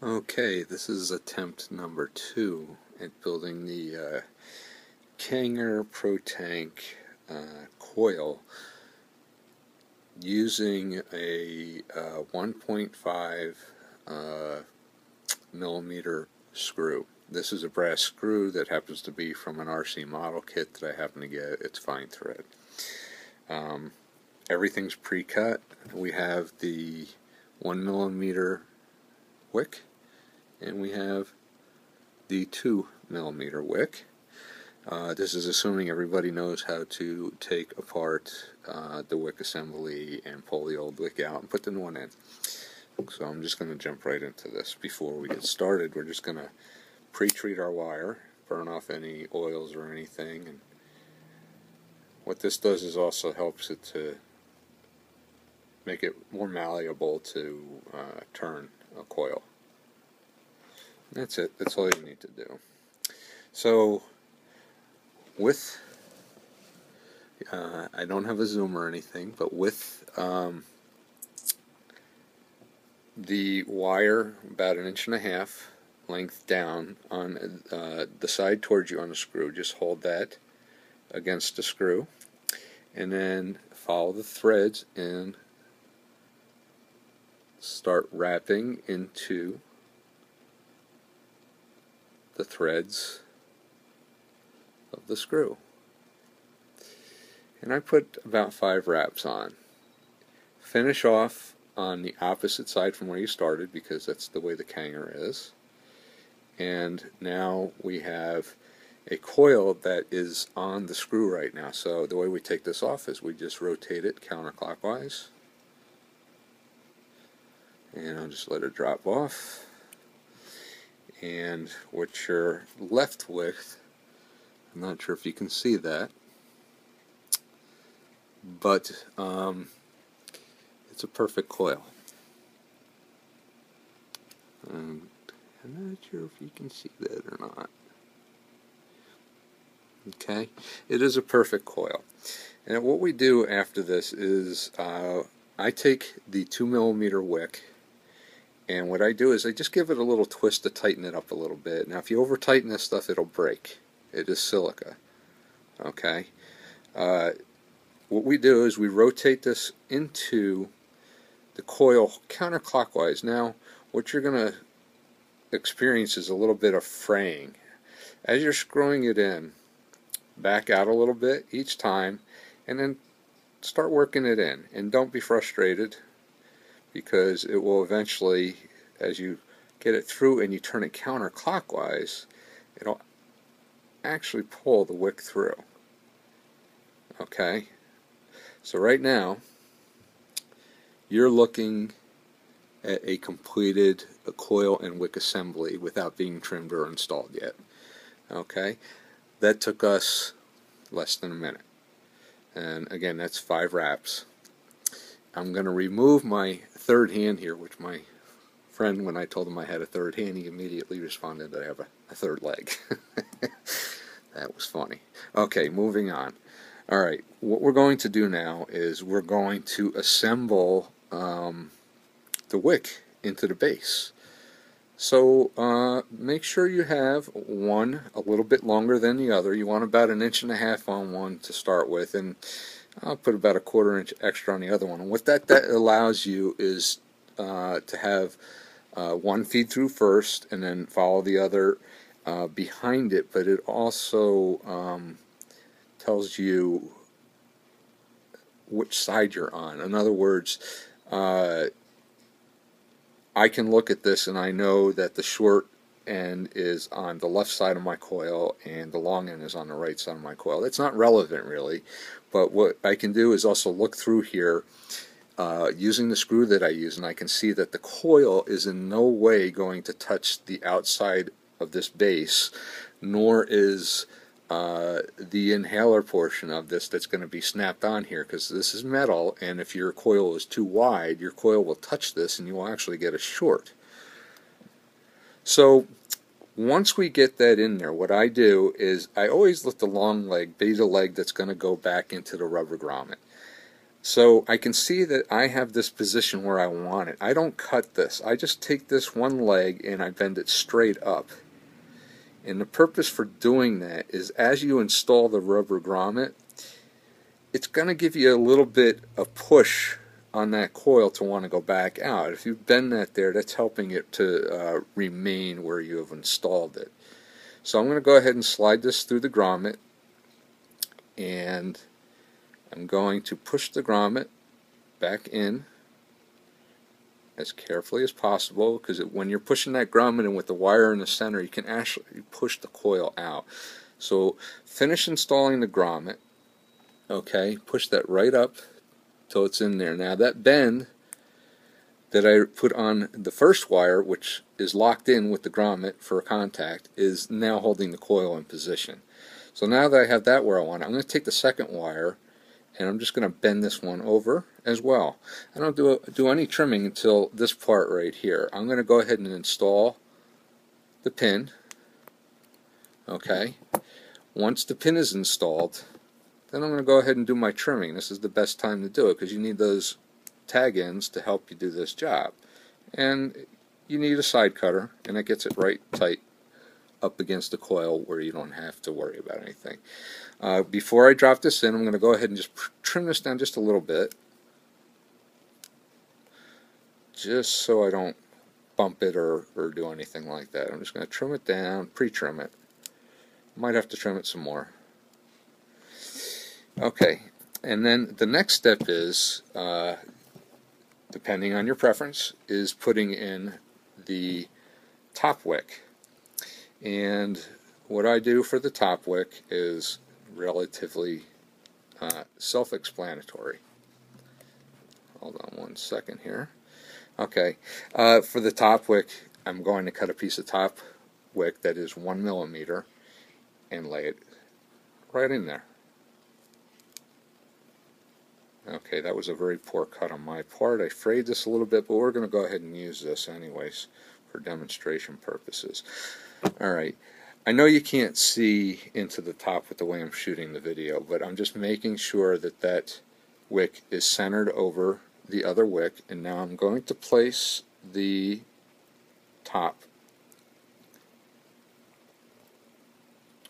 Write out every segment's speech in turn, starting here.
Okay, this is attempt number 2 at building the Kanger Protank coil using a 1.5 millimeter screw. This is a brass screw that happens to be from an RC model kit that I happen to get. It's fine thread. Everything's pre-cut. We have the 1 millimeter wick, and we have the 2 millimeter wick. This is assuming everybody knows how to take apart the wick assembly and pull the old wick out and put the new one in. So I'm just going to jump right into this. Before we get started, we're just going to pre-treat our wire, burn off any oils or anything, and what this does is also helps it to make it more malleable to turn a coil. That's it. That's all you need to do. So with I don't have a zoom or anything, but with the wire about 1.5 inches length down on the side towards you on the screw, just hold that against the screw and then follow the threads and start wrapping into the threads of the screw. And I put about 5 wraps on. Finish off on the opposite side from where you started, because that's the way the Kanger is. And now we have a coil that is on the screw right now. So the way we take this off is we just rotate it counterclockwise. And I'll just let it drop off. And what you're left with, I'm not sure if you can see that, but it's a perfect coil. And I'm not sure if you can see that or not. Okay, it is a perfect coil. And what we do after this is I take the 2 millimeter wick, and what I do is I just give it a little twist to tighten it up a little bit. Now if you over tighten this stuff, it'll break. It is silica. Okay. What we do is we rotate this into the coil counterclockwise. Now what you're going to experience is a little bit of fraying. As you're screwing it in, back out a little bit each time and then start working it in. And don't be frustrated, because it will eventually, as you get it through and you turn it counterclockwise, it'll actually pull the wick through. Okay? So right now, you're looking at a completed coil and wick assembly without being trimmed or installed yet. Okay? That took us less than a minute. And again, that's 5 wraps. I'm going to remove my third hand here, which my friend, when I told him I had a third hand, he immediately responded that I have a third leg. That was funny. Okay, moving on. Alright, what we're going to do now is we're going to assemble the wick into the base. So make sure you have one a little bit longer than the other. You want about 1.5 inches on one to start with, and I'll put about 1/4 inch extra on the other one. And what that allows you is to have one feed through first and then follow the other behind it, but it also tells you which side you're on. In other words, I can look at this and I know that the short end is on the left side of my coil and the long end is on the right side of my coil. It's not relevant really, but what I can do is also look through here using the screw that I use, and I can see that the coil is in no way going to touch the outside of this base, nor is the inhaler portion of this that's going to be snapped on here, because this is metal, and if your coil is too wide, your coil will touch this and you will actually get a short. So once we get that in there, what I do is I always let the long leg be the leg that's going to go back into the rubber grommet. So I can see that I have this position where I want it. I don't cut this. I just take this one leg and I bend it straight up. And the purpose for doing that is as you install the rubber grommet, it's going to give you a little bit of push on that coil to want to go back out. If you bend that there, that's helping it to remain where you have installed it. So I'm going to go ahead and slide this through the grommet, and I'm going to push the grommet back in as carefully as possible, because when you're pushing that grommet in with the wire in the center, you can actually push the coil out. So finish installing the grommet. Okay, push that right up till it's in there. Now that bend that I put on the first wire, which is locked in with the grommet for a contact, is now holding the coil in position. So now that I have that where I want it, I'm going to take the second wire and I'm just going to bend this one over as well. I don't do any trimming until this part right here. I'm going to go ahead and install the pin. Okay, once the pin is installed, then I'm going to go ahead and do my trimming. This is the best time to do it because you need those tag ends to help you do this job. And you need a side cutter, and it gets it right tight up against the coil where you don't have to worry about anything. Before I drop this in, I'm going to go ahead and just trim this down just a little bit, just so I don't bump it or do anything like that. I'm just going to trim it down, pre-trim it. Might have to trim it some more. Okay, and then the next step is, depending on your preference, is putting in the top wick. And what I do for the top wick is relatively self-explanatory. Hold on one second here. Okay, for the top wick, I'm going to cut a piece of top wick that is 1 millimeter and lay it right in there. Okay, that was a very poor cut on my part. I frayed this a little bit, but we're going to go ahead and use this anyways for demonstration purposes. Alright, I know you can't see into the top with the way I'm shooting the video, but I'm just making sure that that wick is centered over the other wick, and now I'm going to place the top.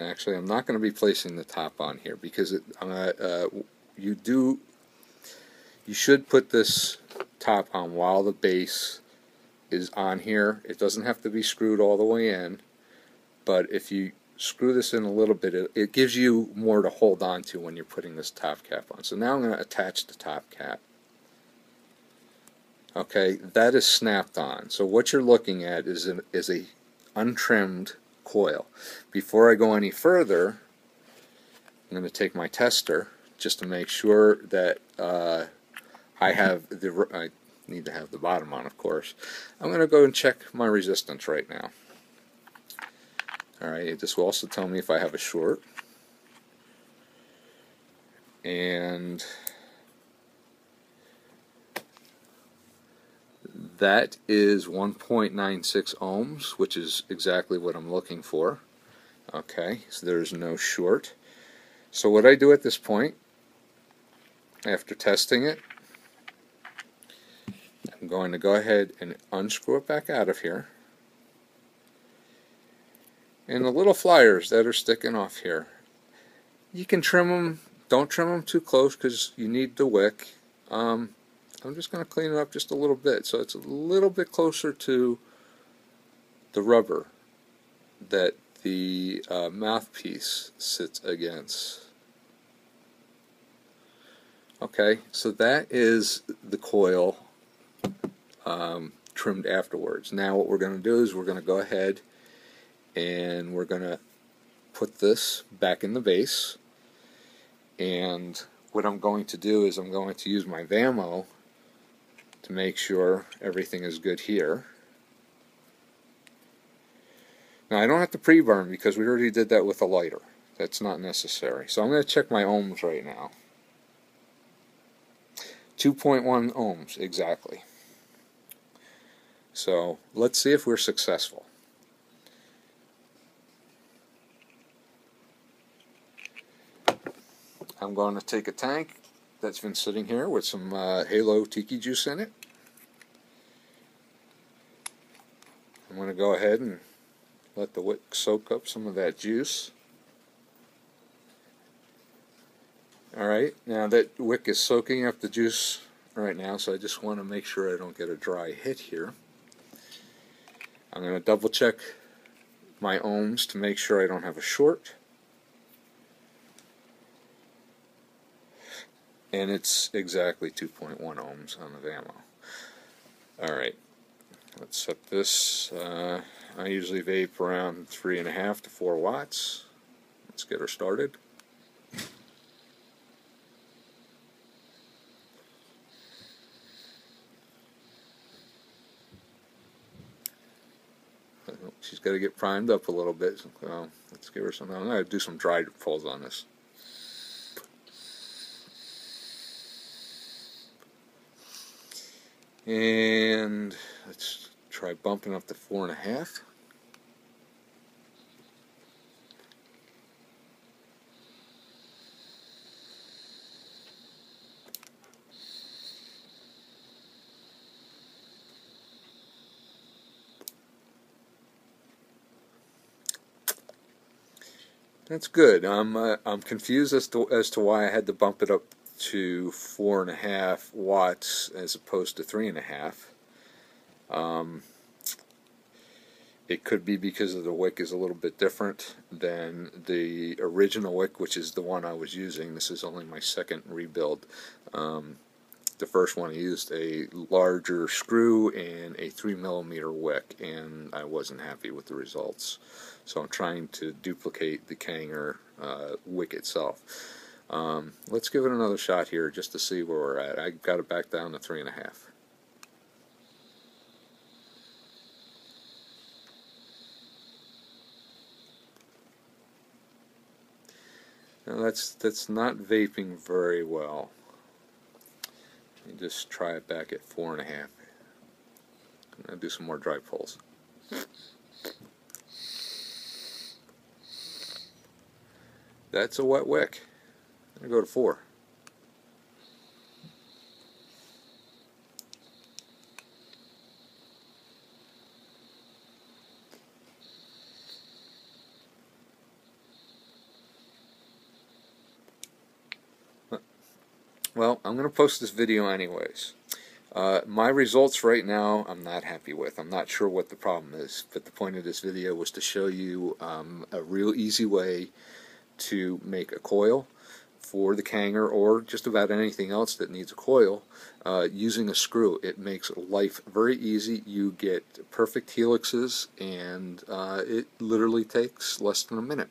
Actually, I'm not going to be placing the top on here because you should put this top on while the base is on here. It doesn't have to be screwed all the way in, but if you screw this in a little bit, it gives you more to hold on to when you're putting this top cap on. So now I'm going to attach the top cap. Okay, that is snapped on. So what you're looking at is a untrimmed coil. Before I go any further, I'm going to take my tester just to make sure that I need to have the bottom on, of course. I'm going to go and check my resistance right now. Alright, this will also tell me if I have a short. And that is 1.96 ohms, which is exactly what I'm looking for. Okay, so there's no short. So what I do at this point, after testing it, I'm going to go ahead and unscrew it back out of here. And the little flyers that are sticking off here, you can trim them. Don't trim them too close because you need the wick. I'm just going to clean it up just a little bit so it's a little bit closer to the rubber that the mouthpiece sits against. Okay, so that is the coil trimmed afterwards. Now what we're going to do is we're going to go ahead and we're going to put this back in the base, and what I'm going to do is I'm going to use my Vamo to make sure everything is good here. Now I don't have to pre-burn because we already did that with a lighter. That's not necessary. So I'm going to check my ohms right now. 2.1 ohms exactly. So let's see if we're successful. I'm going to take a tank that's been sitting here with some Halo Tiki juice in it. I'm going to go ahead and let the wick soak up some of that juice. Alright, now that wick is soaking up the juice right now, so I just want to make sure I don't get a dry hit here. I'm going to double check my ohms to make sure I don't have a short. And it's exactly 2.1 ohms on the ammo. Alright, let's set this. I usually vape around 3.5 to 4 watts. Let's get her started. She's got to get primed up a little bit. So, let's give her some. I'm going to do some dry pulls on this. And let's try bumping up to 4.5. That's good. I'm confused as to why I had to bump it up to 4.5 watts as opposed to 3.5. It could be because of the wick is a little bit different than the original wick, which is the one I was using. This is only my second rebuild. The first one I used a larger screw and a 3mm wick, and I wasn't happy with the results. So I'm trying to duplicate the Kanger wick itself. Let's give it another shot here just to see where we're at. I got it back down to 3.5. Now that's not vaping very well. Let me just try it back at 4.5. I'm going to do some more dry pulls. That's a wet wick. I'm going to go to 4. Well, I'm going to post this video anyways. My results right now I'm not happy with. I'm not sure what the problem is, but the point of this video was to show you a real easy way to make a coil for the Kanger or just about anything else that needs a coil using a screw. It makes life very easy. You get perfect helixes, and it literally takes less than a minute.